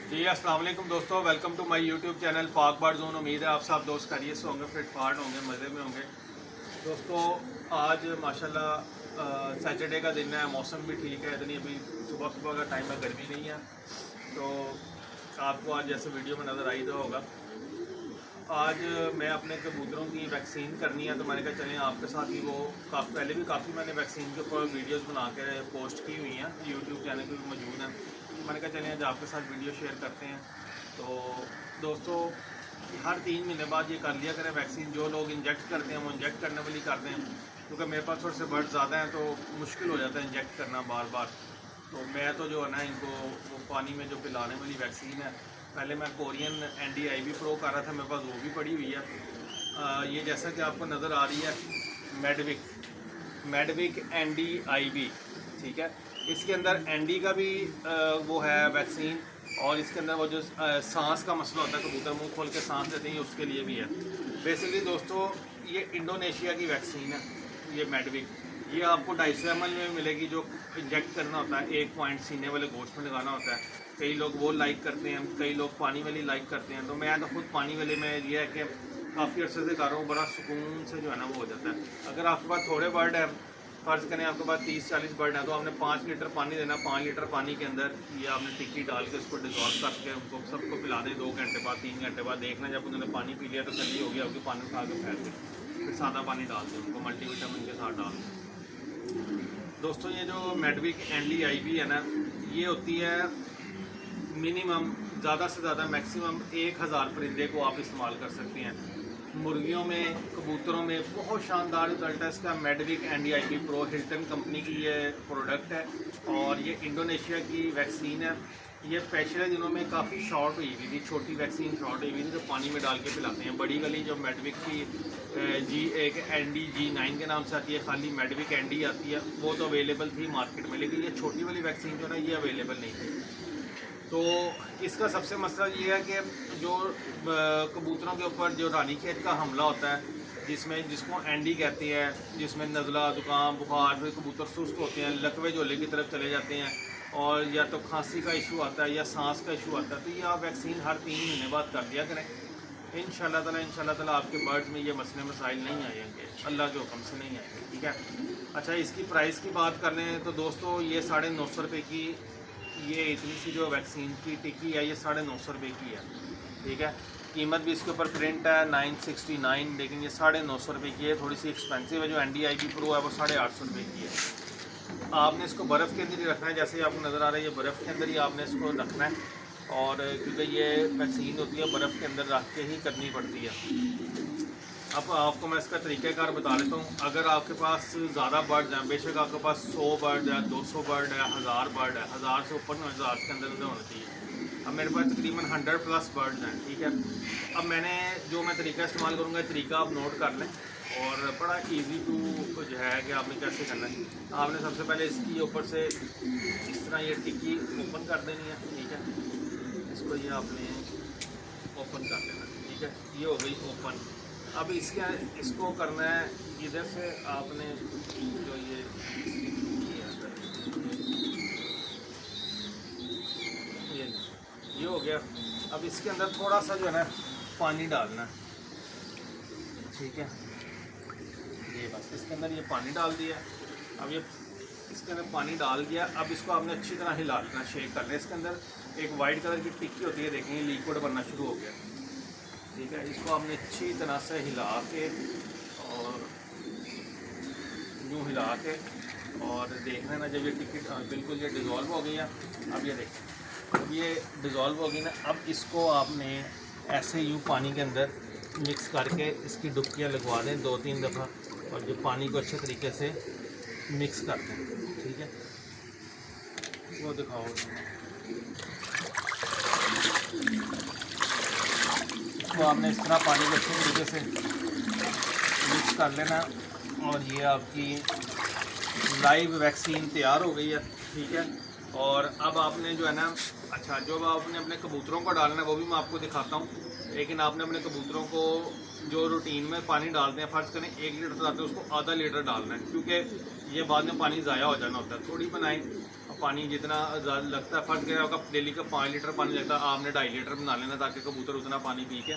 जी अस्सलाम वालेकुम दोस्तों, welcome to my YouTube channel Pak bird zone. उम्मीद है आप सब दोस्त खैरियत से होंगे, फिट फाट होंगे, मज़े में होंगे। दोस्तों आज माशाल्लाह सैटरडे का दिन है, मौसम भी ठीक है, इतनी अभी सुबह सुबह का टाइम है, गर्मी नहीं है। तो आपको आज जैसे वीडियो में नज़र आई तो होगा, आज मैं अपने कबूतरों की वैक्सीन करनी है। तो मैंने कहा चलें आपके साथ ही, वो काफ़ी पहले भी काफ़ी मैंने वैक्सीन के ऊपर वीडियोस बना के पोस्ट की हुई हैं, यूट्यूब चैनल पर भी मौजूद हैं। मैंने कहा चलें आज आपके साथ वीडियो शेयर करते हैं। तो दोस्तों हर 3 महीने बाद ये कर लिया करें वैक्सीन। जो लोग इंजेक्ट करते हैं वो इंजेक्ट करने वाली करते हैं, क्योंकि मेरे पास थोड़े से बर्ड ज़्यादा हैं तो मुश्किल हो जाता है इंजेक्ट करना बार बार। तो मैं तो जो है ना इनको वो पानी में जो पिलाने वाली वैक्सीन है, पहले मैं कोरियन NDIV प्रो कर रहा था, मेरे पास वो भी पड़ी हुई है। ये जैसा कि आपको नज़र आ रही है मेडविक NDIV, ठीक है। इसके अंदर एनडी का भी वो है वैक्सीन, और इसके अंदर वो जो सांस का मसला होता है, कबूतर मुंह खोल के सांस लेते हैं, उसके लिए भी है। बेसिकली दोस्तों ये इंडोनेशिया की वैक्सीन है, ये मेडविक। ये आपको 250 ml में मिलेगी, जो इंजेक्ट करना होता है, एक पॉइंट सीने वाले गोश्त में लगाना होता है। कई लोग वो लाइक करते हैं, कई लोग पानी वाली लाइक करते हैं। तो मैं तो खुद पानी वाले में ये है कि काफ़ी अर्से से कर रहा हूँ, बड़ा सुकून से जो है ना वो हो जाता है। अगर आपके पास थोड़े बर्ड है, फ़र्ज़ करें आपके पास 30-40 बर्ड है, तो आपने 5 लीटर पानी देना। 5 लीटर पानी के अंदर ये आपने टिक्की डाल के उसको डिजॉल्व करके उनको सबको पिला दें। 2 घंटे बाद 3 घंटे बाद देखना, जब उन्होंने पानी पी लिया तो सही हो गया, आपके पानी उठा के फेंक दें, फिर सादा पानी डाल दें, उनको मल्टीविटामिन के साथ डाल दें। दोस्तों ये जो मेडविक NDIV है ना, ये होती है मिनिमम, ज़्यादा से ज़्यादा मैक्सिमम 1000 परिंदे को आप इस्तेमाल कर सकते हैं। मुर्गियों में, कबूतरों में बहुत शानदार रिजल्ट है इसका। मेडविक NDIV प्रो हिल्टन कंपनी की ये प्रोडक्ट है, और ये इंडोनेशिया की वैक्सीन है। ये पिछले दिनों में काफ़ी शॉर्ट हुई हुई थी, छोटी वैक्सीन शॉर्ट हुई हुई थी, जो पानी में डाल के पिलाते हैं। बड़ी वाली जो मेडविक की एक NDG9 के नाम से आती है, खाली मेडविक ND आती है, वो तो अवेलेबल थी मार्केट में, लेकिन ये छोटी वाली वैक्सीन जो है ना, ये अवेलेबल नहीं थी। तो इसका सबसे मसला ये है कि जो कबूतरों के ऊपर जो रानीखेत का हमला होता है, जिसको एंडी कहते हैं, जिसमें नज़ला, ज़ुकाम, बुखार, फिर कबूतर सुस्त होते हैं, लकवे झोले की तरफ चले जाते हैं, और या तो खांसी का इशू आता है या सांस का इशू आता है, तो ये आप वैक्सीन हर 3 महीने बाद कर दिया करें। इंशाल्लाह ताला आपके बर्ड्स में ये मसले मसाइल नहीं आएंगे, अल्लाह के हुक्म से नहीं आएंगे, ठीक है। अच्छा, इसकी प्राइस की बात कर लें तो दोस्तों ये 950 रुपये की, ये इतनी सी जो वैक्सीन की टिक्की है, ये 950 रुपये की है, ठीक है। कीमत भी इसके ऊपर प्रिंट है 969, लेकिन ये 950 रुपये की है, थोड़ी सी एक्सपेंसिव है। जो NDIV प्रो है वो 850 रुपये की है। आपने इसको बर्फ़ के अंदर ही रखना है, जैसे आपको नज़र आ रहा है, ये बर्फ़ के अंदर ही आपने इसको रखना है, और क्योंकि ये वैक्सीन होती है बर्फ़ के अंदर रख के ही करनी पड़ती है। अब आपको मैं इसका तरीक़ाकार बता देता हूँ। अगर आपके पास ज़्यादा बर्ड हैं, बेशक आपके पास 100 बर्ड है, 200 बर्ड है, 1000 बर्ड है, 1000 से ऊपर 1000 के अंदर होना चाहिए। अब मेरे पास तकरीबन 100+ बर्ड्स हैं, ठीक है। अब जो मैं तरीका इस्तेमाल करूँगा, तरीका आप नोट कर लें, और बड़ा इजी टू जो है कि आपने कैसे करना है। आपने सबसे पहले इसकी ऊपर से इस तरह ये टिक्की ओपन कर देनी है, ठीक है। इसको ये आपने ओपन कर लेना, ठीक है। ये हो गई ओपन। अब इसको करना है, इधर से आपने जो ये हो गया। अब इसके अंदर थोड़ा सा जो है ना पानी डालना है, ठीक है। ये बस इसके अंदर ये पानी डाल दिया। अब ये इसके अंदर पानी डाल दिया। अब इसको आपने अच्छी तरह हिला देना, शेक करना है। इसके अंदर एक वाइट कलर की टिक्की होती है, देखेंगे लिक्विड बनना शुरू हो गया, ठीक है। इसको आपने अच्छी तरह से हिला के, और यूँ हिला के, और देखना ना, जब ये टिक्की बिल्कुल ये डिज़ोल्व हो गई है। अब ये देखें, अब ये डिज़ोल्व हो गई ना, अब इसको आपने ऐसे यूँ पानी के अंदर मिक्स करके इसकी डुबकियाँ लगवा दें 2-3 दफ़ा, और जो पानी को अच्छे तरीके से मिक्स कर दें, ठीक है। वो दिखाओ, तो आपने इस तरह पानी को अच्छे तरीके से मिक्स कर लेना, और ये आपकी लाइव वैक्सीन तैयार हो गई है, ठीक है। और अब आपने जो है ना, अच्छा, जो आपने अपने कबूतरों को डालना है वो भी मैं आपको दिखाता हूँ, लेकिन आपने अपने कबूतरों को जो रूटीन में पानी डालते हैं, फ़र्ज़ करें 1 लीटर डालते हैं, उसको आधा लीटर डालना है, क्योंकि ये बाद में पानी ज़ाया हो जाना होता है। थोड़ी बनाएं, पानी जितना लगता है, फर्ज करें आपका डेली का 5 लीटर पानी लगता है, आपने 2.5 लीटर बना लेना ताकि कबूतर उतना पानी पी के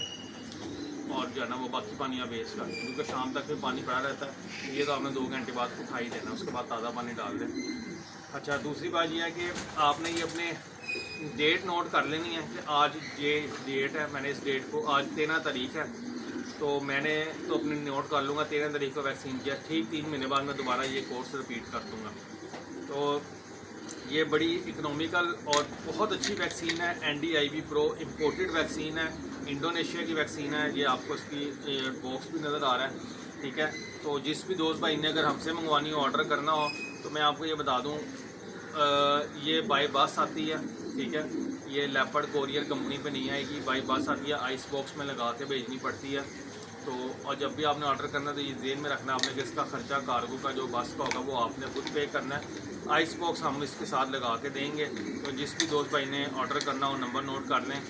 और जो है ना वो बाकी पानी आप वेस्ट कर दें, क्योंकि शाम तक भी पानी पड़ा रहता है। ये तो आपने 2 घंटे बाद उठा ही देना, उसके बाद ताज़ा पानी डाल दें। अच्छा, दूसरी बात यह है कि आपने ये अपने डेट नोट कर लेनी है कि आज ये डेट है, मैंने इस डेट को, आज 13 तारीख है, तो मैंने तो अपने नोट कर लूँगा 13 तारीख को वैक्सीन किया, ठीक 3 महीने बाद मैं दोबारा ये कोर्स रिपीट कर दूँगा। तो ये बड़ी इकोनॉमिकल और बहुत अच्छी वैक्सीन है, NDIB प्रो इम्पोर्टेड वैक्सीन है, इंडोनेशिया की वैक्सीन है। ये आपको इसकी बॉक्स भी नज़र आ रहा है, ठीक है। तो जिस भी दोस्त भाई ने अगर हमसे मंगवानी हो, ऑर्डर करना हो, तो मैं आपको ये बता दूँ, ये बाय बस आती है, ठीक है। ये लेपर्ड कोरियर कंपनी पे नहीं आएगी, बाय बस आती है, आइस बॉक्स में लगा के भेजनी पड़ती है। तो और जब भी आपने ऑर्डर करना है तो ये जेन में रखना आपने कि इसका खर्चा कार्गो का जो बस का होगा वो आपने खुद पे करना है। आइस बॉक्स हम इसके साथ लगा के देंगे। तो जिस भी दोस्त भाई ने ऑर्डर करना हो नंबर नोट कर लें,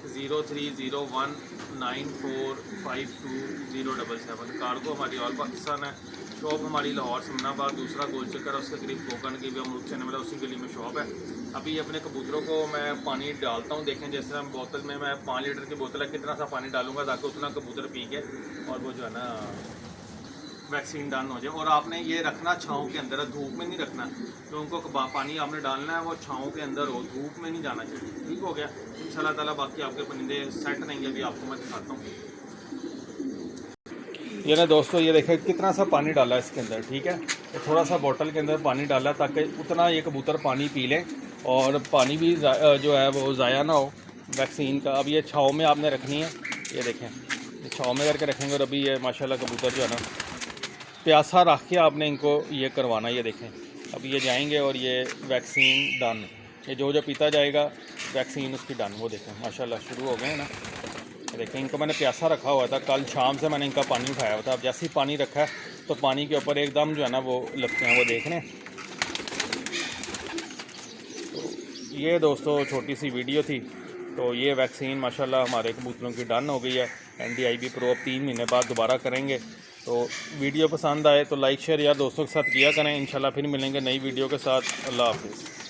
030194520077। कार्गो हमारी ऑल पाकिस्तान है, शॉप हमारी लाहौर समनाबाद, दूसरा गोल चक्कर है, उसके करीब कोकन की भी अमरूद चने वाला उसी गली में शॉप है। अभी अपने कबूतरों को मैं पानी डालता हूँ, देखें जैसे हम बोतल में मैं 5 लीटर की बोतल है, कितना सा पानी डालूंगा ताकि उतना कबूतर पी के और वो जो है ना वैक्सीन डन हो जाए। और आपने ये रखना छाँव के अंदर है, धूप में नहीं रखना, तो उनको पानी आपने डालना है वो छाँव के अंदर हो, धूप में नहीं जाना चाहिए। ठीक हो गया, इंशाल्लाह ताला बाकी आपके परिंदे सेट रहेंगे। अभी आपको मैं दिखाता हूँ। ये ना दोस्तों, ये देखें कितना सा पानी डाला है इसके अंदर, ठीक है। तो थोड़ा सा बोतल के अंदर पानी डाला ताकि उतना ये कबूतर पानी पी लें और पानी भी जो है वो ज़ाया ना हो वैक्सीन का। अब ये छाँव में आपने रखनी है, ये देखें, ये छाँव में करके रखेंगे। और अभी ये माशाल्लाह कबूतर जो है ना प्यासा रख के आपने इनको ये करवाना। ये देखें, अब ये जाएंगे और ये वैक्सीन डन, ये जो पीता जाएगा वैक्सीन उसकी डन। वो देखें माशाल्लाह शुरू हो गए हैं ना। देखें, इनको मैंने प्यासा रखा हुआ था, कल शाम से मैंने इनका पानी उठाया हुआ था। अब जैसे ही पानी रखा है तो पानी के ऊपर एकदम जो है ना वो लगते हैं, वो देख लें। तो ये दोस्तों छोटी सी वीडियो थी। तो ये वैक्सीन माशाल्लाह हमारे कबूतरों की डन हो गई है। NDIB प्रो अब 3 महीने बाद दोबारा करेंगे। तो वीडियो पसंद आए तो लाइक शेयर यार दोस्तों के साथ किया करें। इंशाल्लाह फिर मिलेंगे नई वीडियो के साथ। अल्लाह हाफिज़।